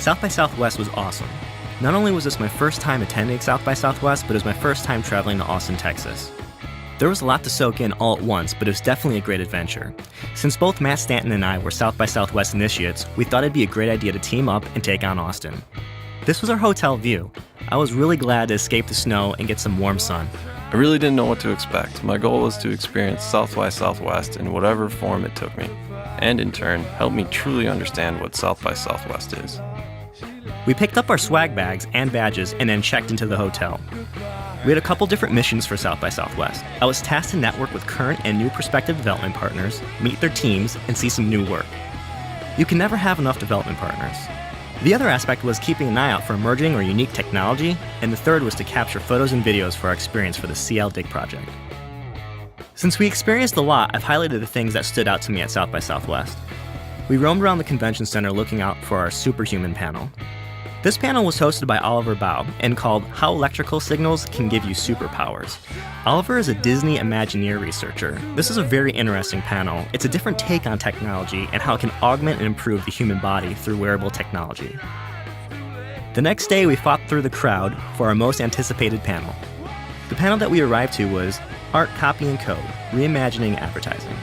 South by Southwest was awesome. Not only was this my first time attending South by Southwest, but it was my first time traveling to Austin, Texas. There was a lot to soak in all at once, but it was definitely a great adventure. Since both Matt Stanton and I were South by Southwest initiates, we thought it'd be a great idea to team up and take on Austin. This was our hotel view. I was really glad to escape the snow and get some warm sun. I really didn't know what to expect. My goal was to experience South by Southwest in whatever form it took me, and in turn, help me truly understand what South by Southwest is. We picked up our swag bags and badges and then checked into the hotel. We had a couple different missions for South by Southwest. I was tasked to network with current and new prospective development partners, meet their teams, and see some new work. You can never have enough development partners. The other aspect was keeping an eye out for emerging or unique technology, and the third was to capture photos and videos for our experience for the CL Dig project. Since we experienced a lot, I've highlighted the things that stood out to me at South by Southwest. We roamed around the convention center looking out for our superhuman panel. This panel was hosted by Oliver Baugh and called How Electrical Signals Can Give You Superpowers. Oliver is a Disney Imagineer researcher. This is a very interesting panel. It's a different take on technology and how it can augment and improve the human body through wearable technology. The next day, we fought through the crowd for our most anticipated panel. The panel that we arrived to was Art, Copy, and Code, Reimagining Advertising.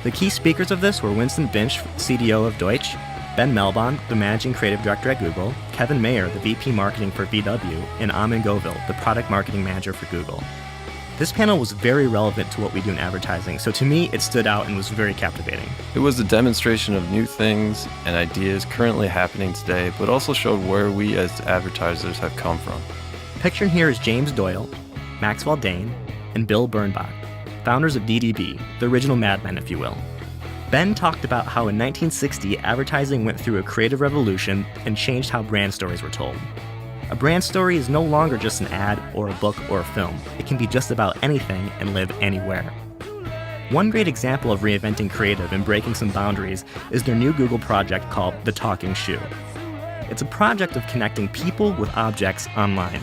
The key speakers of this were Winston Binch, CDO of Deutsch, Ben Melbon, the Managing Creative Director at Google, Kevin Mayer, the VP Marketing for VW, and Amin Govil, the Product Marketing Manager for Google. This panel was very relevant to what we do in advertising, so to me it stood out and was very captivating. It was a demonstration of new things and ideas currently happening today, but also showed where we as advertisers have come from. Pictured here is James Doyle, Maxwell Dane, and Bill Birnbach, founders of DDB, the original Mad Men, if you will. Ben talked about how in 1960, advertising went through a creative revolution and changed how brand stories were told. A brand story is no longer just an ad or a book or a film. It can be just about anything and live anywhere. One great example of reinventing creative and breaking some boundaries is their new Google project called The Talking Shoe. It's a project of connecting people with objects online.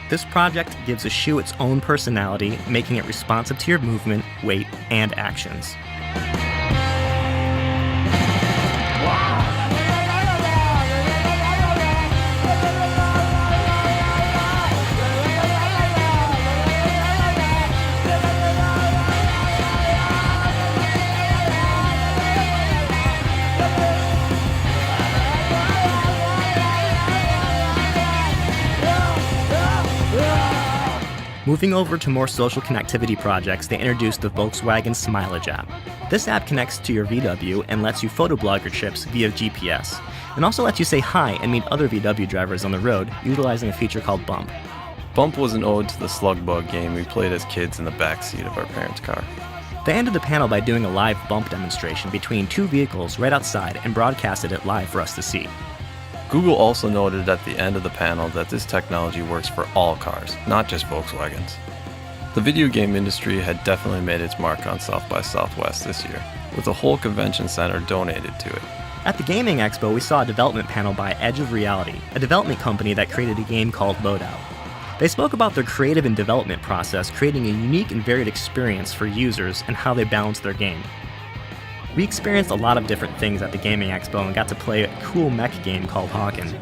This project gives a shoe its own personality, making it responsive to your movement, weight, and actions. Moving over to more social connectivity projects, they introduced the Volkswagen Smileage app. This app connects to your VW and lets you photoblog your trips via GPS, and also lets you say hi and meet other VW drivers on the road, utilizing a feature called Bump. Bump was an ode to the slug bug game we played as kids in the backseat of our parents' car. They ended the panel by doing a live Bump demonstration between two vehicles right outside and broadcasted it live for us to see. Google also noted at the end of the panel that this technology works for all cars, not just Volkswagens. The video game industry had definitely made its mark on South by Southwest this year, with a whole convention center donated to it. At the Gaming Expo, we saw a development panel by Edge of Reality, a development company that created a game called Loadout. They spoke about their creative and development process, creating a unique and varied experience for users and how they balance their game. We experienced a lot of different things at the Gaming Expo and got to play a cool mech game called Hawken.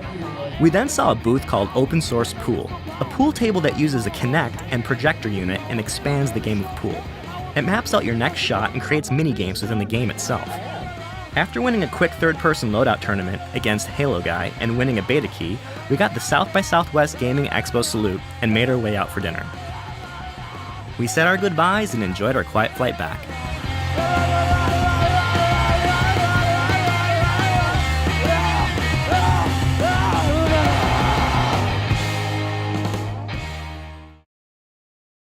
We then saw a booth called Open Source Pool, a pool table that uses a Kinect and projector unit and expands the game of pool. It maps out your next shot and creates mini-games within the game itself. After winning a quick third-person loadout tournament against Halo Guy and winning a beta key, we got the South by Southwest Gaming Expo salute and made our way out for dinner. We said our goodbyes and enjoyed our quiet flight back.